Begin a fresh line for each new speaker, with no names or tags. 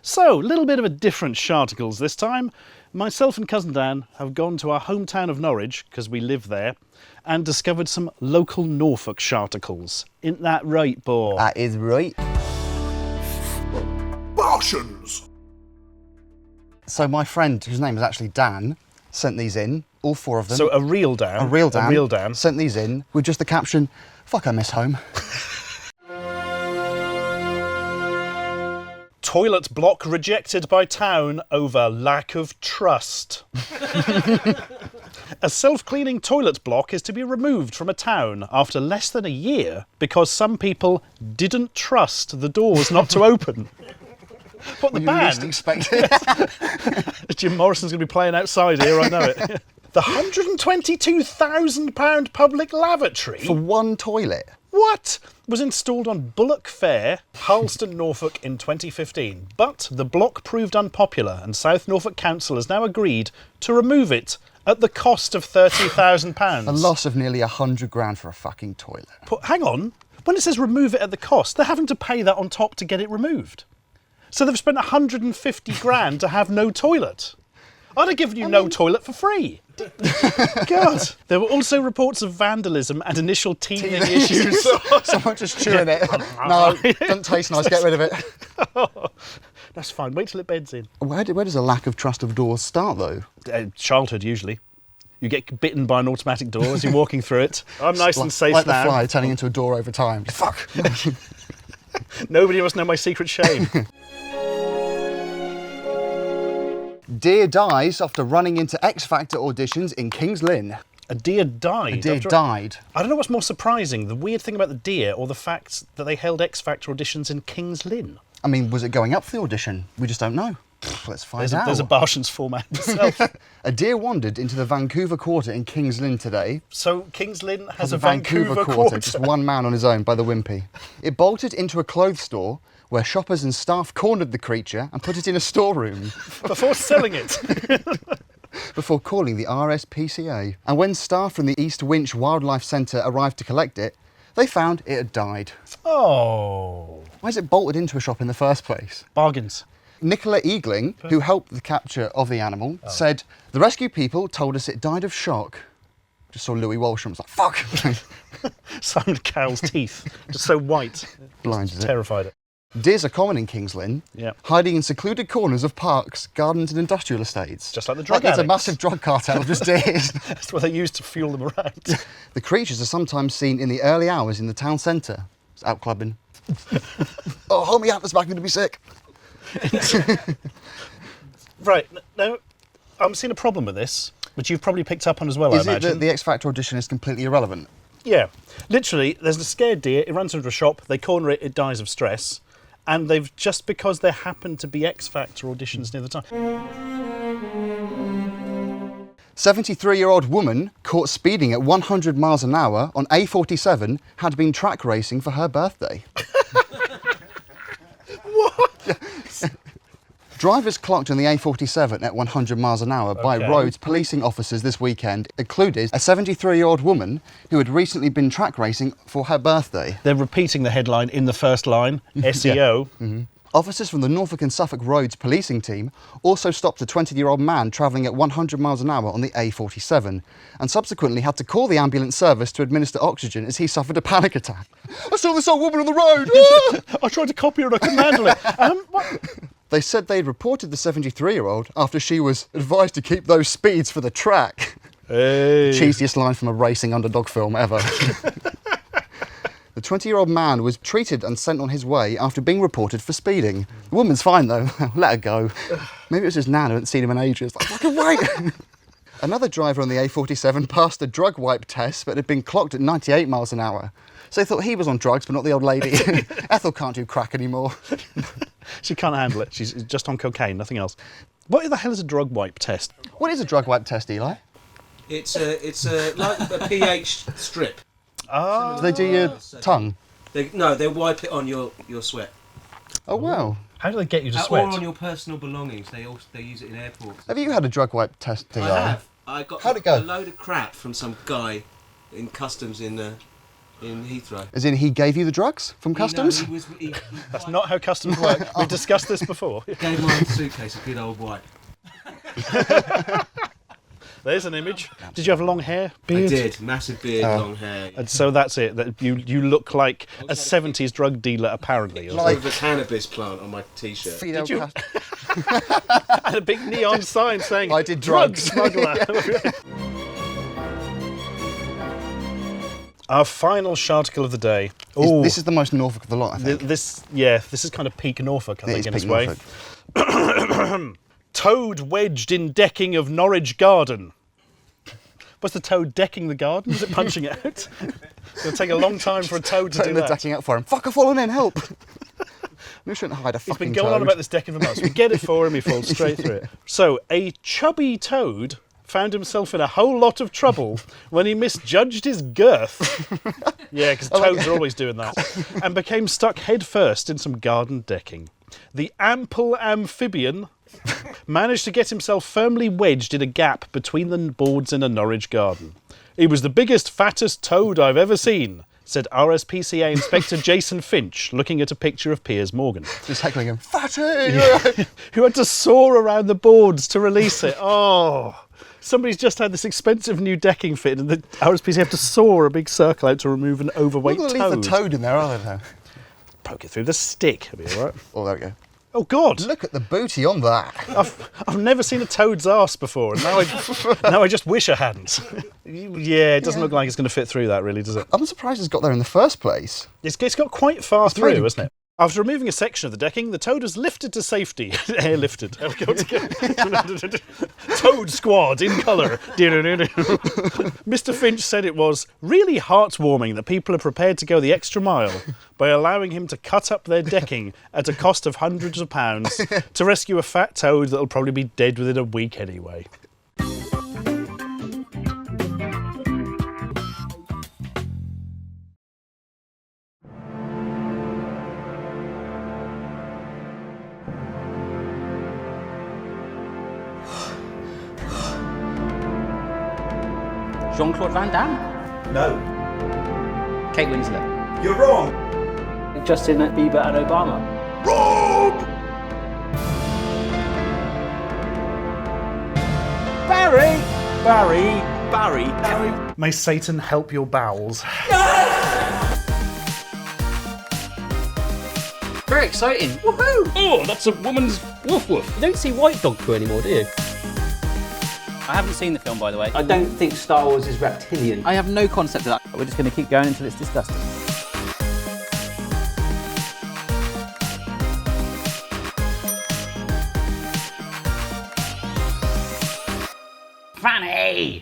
So, a little bit of a different Sharticles this time. Myself and cousin Dan have gone to our hometown of Norwich, because we live there, and discovered some local Norfolk Sharticles. Isn't that right, Bo?
That is right.
Barshens!
So my friend, whose name is actually Dan, sent these in, all four of them.
So a real Dan.
A real Dan.
A real Dan.
Sent these in with just the caption, "Fuck, I miss home."
Toilet block rejected by town over lack of trust. A self-cleaning toilet block is to be removed from a town after less than a year because some people didn't trust the doors not to open. What, the band?
Least expected.
Jim Morrison's going to be playing outside here, I know it. The £122,000 public lavatory
For one toilet.
What? Was installed on Bullock Fair, Harleston, Norfolk in 2015. But the block proved unpopular and South Norfolk Council has now agreed to remove it at the cost of £30,000.
A loss of nearly £100,000 for a fucking toilet.
But hang on, when it says remove it at the cost, they're having to pay that on top to get it removed. So they've spent £150,000 to have no toilet. I'd have given you no toilet for free. God. There were also reports of vandalism and initial teething issues.
Someone just chewing it. No, doesn't taste nice, get rid of it.
That's fine, wait till it beds in.
Where does a lack of trust of doors start, though?
Childhood, usually. You get bitten by an automatic door as you're walking through it. I'm nice and safe
like
now.
the fly turning into a door over time. Fuck.
Nobody must know my secret shame.
Deer dies after running into X Factor auditions in King's Lynn.
A deer died.
A deer died.
I don't know what's more surprising, the weird thing about the deer or the fact that they held X Factor auditions in King's Lynn.
I mean, was it going up for the audition? We just don't know. Let's find out.
There's a Barshens format itself.
A deer wandered into the Vancouver Quarter in King's Lynn today.
So King's Lynn has a Vancouver Quarter.
Just one man on his own by the Wimpy. It bolted into a clothes store where shoppers and staff cornered the creature and put it in a storeroom.
Before selling it.
Before calling the RSPCA. And when staff from the East Winch Wildlife Centre arrived to collect it, they found it had died.
Oh.
Why is it bolted into a shop in the first place?
Bargains.
Nicola Eagling, who helped the capture of the animal, said, "The rescue people told us it died of shock." Just saw Louis Walsh and was like, "Fuck!"
Simon Cowell's teeth. Just so white.
Blinded it.
Terrified it.
Deers are common in King's Lynn,
Yeah.
hiding in secluded corners of parks, gardens and industrial estates.
Just like the drug
It's a
addicts.
massive drug cartel of just deers.
That's what they use to fuel them around.
The creatures are sometimes seen in the early hours in the town centre. It's out clubbing. Oh, hold me out, this back, I'm going to be sick.
Right, now, I'm seeing a problem with this, which you've probably picked up on as well, I
Is it
imagine.
that the X Factor audition is completely irrelevant?
Yeah. Literally, there's a scared deer, it runs into a shop, they corner it, it dies of stress, and they've, just because there happen to be X Factor auditions near the time.
73-year-old woman caught speeding at 100 miles an hour on A47 had been track racing for her birthday. Drivers clocked on the A47 at 100 miles an hour by roads policing officers this weekend included a 73-year-old woman who had recently been track racing for her birthday.
They're repeating the headline in the first line, SEO.
Officers from the Norfolk and Suffolk Roads policing team also stopped a 20-year-old man travelling at 100 miles an hour on the A47 and subsequently had to call the ambulance service to administer oxygen as he suffered a panic attack. "I saw this old woman on the road!"
I tried to copy her and I couldn't handle it. What?
They said they'd reported the 73-year-old after she was advised to keep those speeds for the track.
Hey.
Cheesiest line from a racing underdog film ever. The 20-year-old man was treated and sent on his way after being reported for speeding. The woman's fine though, let her go. Maybe it was his nan who hadn't seen him in ages. Like, fucking wait! Another driver on the A47 passed a drug wipe test but had been clocked at 98 miles an hour. So they thought he was on drugs but not the old lady. Ethel can't do crack anymore.
She can't handle it. She's just on cocaine, nothing else. What the hell is a drug wipe test?
What is a drug wipe test, Eli?
It's like a pH strip.
Do they do your tongue?
They wipe it on your sweat.
Oh wow.
How do they get you to
Or
sweat?
on your personal belongings. They use it in airports.
Have you had a drug wipe test, Eli?
I have. I got
How'd it go?
a load of crap from some guy in customs in in Heathrow.
As in, he gave you the drugs from customs?
That's not how customs work. We've discussed this before.
Gave my suitcase a good old wipe.
There's an image. Did you have long hair, beard?
I did. Massive beard, long hair.
And so that's it. That you look like a 70s drug dealer, apparently.
Like a cannabis plant on my t-shirt.
Fidel
Did you?
Castro.
And a big neon sign saying,
I did
drug
drugs.
smuggler. Our final Sharticle of the day. Ooh,
This is the most Norfolk of the lot, I think.
this is kind of peak Norfolk, I
It
think,
is
in
peak
its way.
Norfolk.
Toad wedged in decking of Norwich garden. Was the toad decking the garden? Was it punching it out? It's going to take a long time for a toad to
Putting
do
the
that.
decking out for him. Fuck, I've fallen in, help! You shouldn't hide a
He's
fucking
been going on
toad.
about this decking for months. We get it for him, he falls straight through it. So, a chubby toad found himself in a whole lot of trouble when he misjudged his girth. Yeah, because toads are always doing that. And became stuck head first in some garden decking. The ample amphibian managed to get himself firmly wedged in a gap between the boards in a Norwich garden. He was the biggest, fattest toad I've ever seen, said RSPCA Inspector Jason Finch, looking at a picture of Piers Morgan,
Just heckling him. Fatty!
who had to saw around the boards to release it. Oh, somebody's just had this expensive new decking fitted and the RSPCA have to saw a big circle out to remove an overweight
We're
toad.
going to leave the toad in there, are they, though?
Poke it through the stick, it'll be all right.
Oh, there we go.
Oh, God.
Look at the booty on that.
I've never seen a toad's arse before, and now I just wish I hadn't. Yeah, it doesn't look like it's going to fit through that, really, does it?
I'm surprised it's got there in the first place.
It's got quite far through,
really-
hasn't it? After removing a section of the decking, the toad was lifted to safety. Airlifted. Toad squad in colour. Mr. Finch said it was really heartwarming that people are prepared to go the extra mile by allowing him to cut up their decking at a cost of hundreds of pounds to rescue a fat toad that'll probably be dead within a week anyway.
Jean-Claude Van Damme?
No.
Kate Winslet?
You're wrong.
Justin Bieber and Obama?
Wrong!
Barry!
May Satan help your bowels.
Very exciting. Woohoo! Oh, that's a woman's woof woof. You don't see White Dog Crew anymore, do you? I haven't seen the film, by the way.
I don't think Star Wars is reptilian.
I have no concept of that. We're just going to keep going until it's disgusting. Fanny!